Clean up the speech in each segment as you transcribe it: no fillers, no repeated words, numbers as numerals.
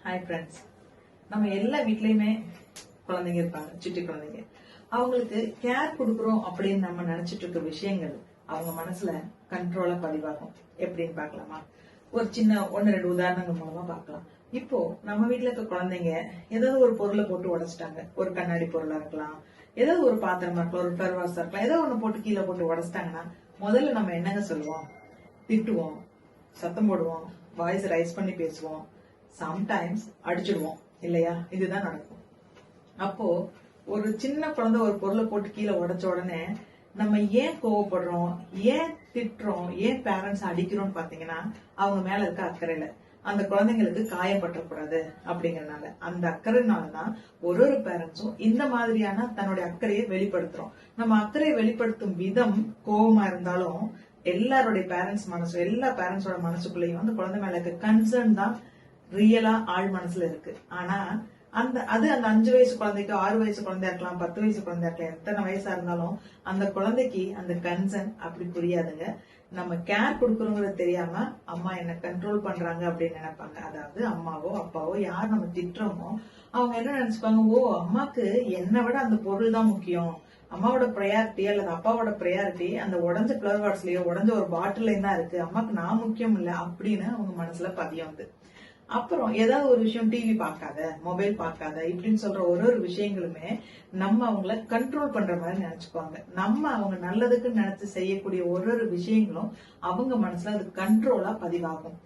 Hi friends, நம்ம எல்லா வீட்லயுமே குழந்தைங்க இருப்பாங்க, சுட்டி குழந்தைங்க. அவங்களுக்கு கேர் கொடுக்குறோம் அப்படின்னு நம்ம நினைச்சிட்டு இருக்க விஷயங்கள் அவங்க மனசுல கண்ட்ரோலா பதிவாகும். எப்படின்னு பார்க்கலாமா? ஒரு சின்ன 1-2 உதாரணங்கள் மூலமா பார்க்கலாம். இப்போ நம்ம வீட்டுல இருக்க குழந்தைங்க ஏதாவது ஒரு பொருளை போட்டு உடைச்சிட்டாங்க. ஒரு கண்ணாடி பொருளா இருக்கலாம், ஏதாவது ஒரு பாத்திரமா இருக்கலாம், ஒரு ஃபிளவர் இருக்கலாம், ஏதோ ஒண்ணு போட்டு கீழே போட்டு உடைச்சிட்டாங்கன்னா முதல்ல நம்ம என்னங்க சொல்லுவோம்? திட்டுவோம், சத்தம் போடுவோம், வாய்ஸ் ரைஸ் பண்ணி பேசுவோம், சம்டைம்ஸ் அடிச்சிடுவோம் இல்லையா? இதுதான் நடக்கும். அப்போ ஒரு சின்ன குழந்தை ஒரு பொருளை போட்டு கீழே உடைச்ச உடனே நம்ம ஏன் கோவப்படுறோம், ஏன் திட்டுறோம், ஏன் பேரண்ட்ஸ் அடிக்கிறோம்னு பாத்தீங்கன்னா அவங்க மேல இருக்க அக்கறையில அந்த குழந்தைங்களுக்கு காயப்பற்றக்கூடாது அப்படிங்கறதுனால. அந்த அக்கறைனாலதான் ஒரு பேரண்ட்ஸும் இந்த மாதிரியான தன்னுடைய அக்கறையை வெளிப்படுத்துறோம். நம்ம அக்கறையை வெளிப்படுத்தும் விதம் கோபமா இருந்தாலும் எல்லாருடைய பேரண்ட்ஸ் மனசு, எல்லா பேரண்ட்ஸோட மனசுக்குள்ளேயும் அந்த குழந்தை மேல இருக்க கன்சர்ன் தான் ரியலா ஆள் மனசுல இருக்கு. ஆனா அந்த 5 வயசு குழந்தைக்கு 6 வயசு குழந்தையா இருக்கலாம், 10 வயசு குழந்தையா இருக்கலாம், எத்தனை வயசா இருந்தாலும் அந்த குழந்தைக்கு அந்த கன்சர்ன் அப்படி புரியாதுங்க. நம்ம கேர் கொடுக்கறோங்கிறது தெரியாம அம்மா என்ன கண்ட்ரோல் பண்றாங்க அப்படின்னு நினைப்பாங்க. அதாவது அம்மாவோ அப்பாவோ யார் நம்ம திட்டுறோமோ அவங்க என்ன நினைச்சுப்பாங்க, ஓ அம்மாக்கு என்னை விட அந்த பொருள் தான் முக்கியம், அம்மாவோட ப்ரையாரிட்டி அல்லது அப்பாவோட ப்ரையாரிட்டி அந்த உடஞ்ச ஃபிளவர் வாட்ஸ்லயோ உடஞ்ச ஒரு பாட்டிலையும் தான் இருக்கு, அம்மாக்கு நான் முக்கியம் இல்ல அப்படின்னு அவங்க மனசுல பதியம் வந்து. அப்புறம் ஏதாவது ஒரு விஷயம் டிவி பார்க்காத, மொபைல் பார்க்காத இப்படின்னு சொல்ற ஒரு விஷயங்களுமே நம்ம அவங்கள கண்ட்ரோல் பண்ற மாதிரி நினைச்சுக்குவாங்க. நம்ம அவங்க நல்லதுக்கு நினைச்சு செய்யக்கூடிய ஒரு விஷயங்களும் அவங்க மனசுல அது கண்ட்ரோலா பதிவாகும்.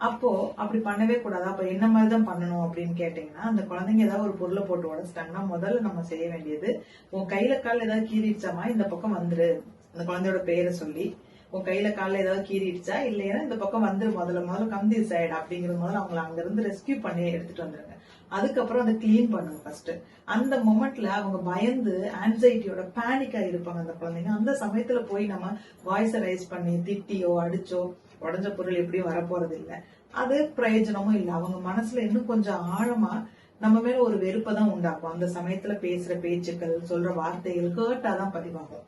அப்போ அப்படி பண்ணவே கூடாது. அப்ப என்ன மாதிரிதான் பண்ணணும் அப்படின்னு கேட்டீங்கன்னா, அந்த குழந்தைங்க ஏதாவது ஒரு பொருளை போட்டு உடைச்சிட்டாங்கன்னா முதல்ல நம்ம செய்ய வேண்டியது, உன் கையில கால ஏதாவது கீறிடுச்சாமா இந்த பக்கம் வந்துரு, அந்த குழந்தையோட பெயரை சொல்லி உன் கையில கால ஏதாவது கீறிடுச்சா இல்லையா இந்த பக்கம் வந்து முதல்ல கம்பி சைடு அப்படிங்கிற முதல்ல அவங்களை அங்க இருந்து ரெஸ்கியூ பண்ணி எடுத்துட்டு வந்துருங்க. அதுக்கப்புறம் அதை கிளீன் பண்ணுங்க ஃபர்ஸ்ட். அந்த மொமெண்ட்ல அவங்க பயந்து ஆன்சைட்டியோட பேனிக்கா இருப்பாங்க அந்த குழந்தைங்க. அந்த சமயத்துல போய் நம்ம வாய்ஸ் ரைஸ் பண்ணி திட்டியோ அடிச்சோ உடஞ்ச பொருள் எப்படியும் வரப்போறது இல்லை, அது பிரயோஜனமும் இல்லை. அவங்க மனசுல இன்னும் கொஞ்சம் ஆழமா நம்ம மேல ஒரு வெறுப்பை தான் உண்டாக்கும். அந்த சமயத்துல பேசுற பேச்சுக்கள் சொல்ற வார்த்தைகள் கேட்டாதான் பதிவாகும்.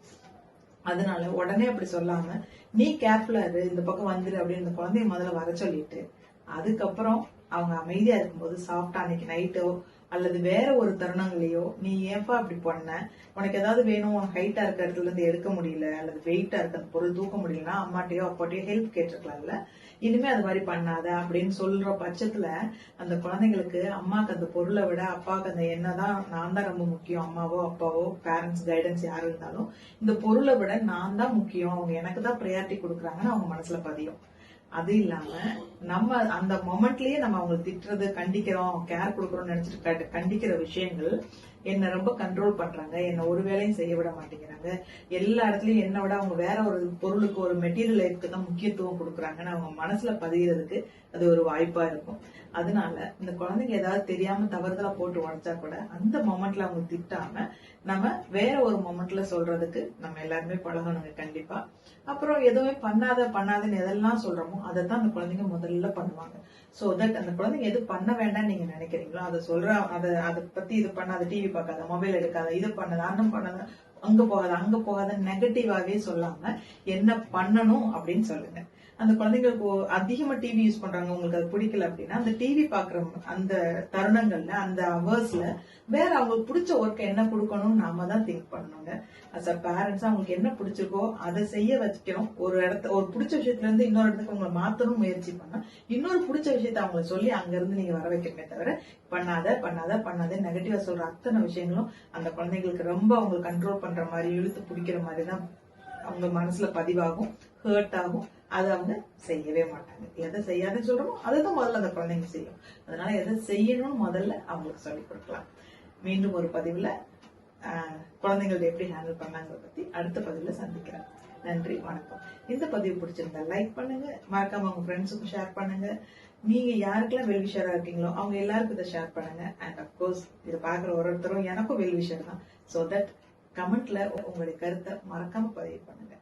அதனால உடனே அப்படி சொல்லாம நீ கேர்ஃபுல்லா இரு, இந்த பக்கம் வந்துரு அப்படின்னு இந்த குழந்தைய முதல்ல வர சொல்லிட்டு அதுக்கப்புறம் அவங்க அமைதியா இருக்கும்போது சாப்பிட்டா அன்னைக்கு நைட்டோ அல்லது வேற ஒரு தருணங்களையோ நீ ஏன்பா அப்படி பண்ண, உனக்கு ஏதாவது வேணும், ஹைட்டா இருக்க இடத்துல இருந்து எடுக்க முடியல அல்லது வெயிட்டா இருக்க அந்த பொருள் தூக்க முடியலன்னா அம்மாட்டையோ அப்பாட்டையோ ஹெல்ப் கேட்டிருக்கலாம்ல, இனிமே அது மாதிரி பண்ணாத அப்படின்னு சொல்ற பட்சத்துல அந்த குழந்தைங்களுக்கு அம்மாக்கு அந்த பொருளை விட அப்பாவுக்கு அந்த என்னதான் நான் தான் ரொம்ப முக்கியம், அம்மாவோ அப்பாவோ பேரண்ட்ஸ் கைடன்ஸ் யாரு இருந்தாலும் இந்த பொருளை விட நான் தான் முக்கியம், அவங்க எனக்கு தான் ப்ரையாரிட்டி கொடுக்குறாங்கன்னு அவங்க மனசுல பதியும். அது இல்லாம நம்ம அந்த மொமெண்ட்லயே நம்ம அவங்க திட்டுறது, கண்டிக்கிறோம், கேர் கொடுக்கறோம்னு நினைச்சிட்டு கண்டிக்கிற விஷயங்கள் என்ன ரொம்ப கண்ட்ரோல் பண்றாங்க, என்ன ஒரு வேலையும் செய்ய விட மாட்டேங்கிறாங்க, எல்லா இடத்துலயும் என்ன விட அவங்க வேற ஒரு பொருளுக்கு ஒரு மெட்டீரியல் லைஃப்க்கு தான் முக்கியத்துவம் கொடுக்குறாங்கன்னு அவங்க மனசுல பதிகிறதுக்கு அது ஒரு வாய்ப்பா இருக்கும். அதனால இந்த குழந்தைங்க ஏதாவது தெரியாம தவறுதலா போட்டு உடைச்சா கூட அந்த மொமெண்ட்ல அவங்க திட்டாம நம்ம வேற ஒரு மொமெண்ட்ல சொல்றதுக்கு நம்ம எல்லாருமே பழகணுங்க கண்டிப்பா. அப்புறம் எதுவுமே பண்ணாதன்னு எதெல்லாம் சொல்றோமோ அதை தான் அந்த குழந்தைங்க முதல்ல பண்ணுவாங்க. சோ தட் அந்த குழந்தைங்க எது பண்ண வேண்டாம்னு நீங்க நினைக்கிறீங்களோ அதை அதை பத்தி இது பண்ணாத, டிவி பார்க்காத, மொபைல் எடுக்காத, இது பண்ணாத, அண்ணன் பண்ணாத, அங்க போகாத நெகட்டிவாவே சொல்லாம என்ன பண்ணணும் அப்படின்னு சொல்லுங்க. அந்த குழந்தைங்களுக்கு அதிகமா டிவி யூஸ் பண்றாங்க, உங்களுக்கு அது பிடிக்கல அப்படின்னா அந்த டிவி பாக்குற அந்த தருணங்கள்ல அந்த அவர்ஸ்ல வேற அவங்களுக்கு பிடிச்ச ஒர்க் என்ன கொடுக்கணும் நாம தான் திங்க் பண்ணணுங்க. அஸ் அ பேரண்ட்ஸ் அவங்களுக்கு என்ன பிடிச்சிருக்கோ அதை செய்ய வச்சுக்கணும். ஒரு பிடிச்ச விஷயத்துல இருந்து இன்னொரு இடத்துக்கு அவங்களை மாத்தணும் முயற்சி பண்ணா இன்னொரு பிடிச்ச விஷயத்த அவங்களை சொல்லி அங்க இருந்து நீங்க வர வைக்கிறமே தவிர பண்ணாத நெகட்டிவா சொல்ற அத்தனை விஷயங்களும் அந்த குழந்தைங்களுக்கு ரொம்ப அவங்களை கண்ட்ரோல் பண்ற மாதிரி இழுத்து பிடிக்கிற மாதிரி தான் அவங்க மனசுல பதிவாகும், ஹர்ட் ஆகும். அதை அவங்க செய்யவே மாட்டாங்க. எதை செய்யாதுன்னு சொல்றோமோ அதுதான் முதல்ல அந்த குழந்தைங்க செய்யும். அதனால எதை செய்யணும்னு முதல்ல அவங்களுக்கு சொல்லிக் கொடுக்கலாம். மீண்டும் ஒரு பதிவுல குழந்தைங்களை எப்படி ஹேண்டில் பண்ணாங்கிறத பத்தி அடுத்த பதிவுல சந்திக்கிறேன். நன்றி, வணக்கம். இந்த பதிவு பிடிச்சிருந்தா லைக் பண்ணுங்க, மறக்காம உங்க ஃப்ரெண்ட்ஸுக்கும் ஷேர் பண்ணுங்க. நீங்க யாருக்கெல்லாம் வெல்விஷரா இருக்கீங்களோ அவங்க எல்லாருக்கும் இதை ஷேர் பண்ணுங்க. அண்ட் அப்கோர்ஸ் இதை பாக்குற ஒருத்தரும் எனக்கும் வெல்விஷர் தான். சோ தட் கமெண்ட்ல உங்களுடைய கருத்தை மறக்காம பதிவு பண்ணுங்க.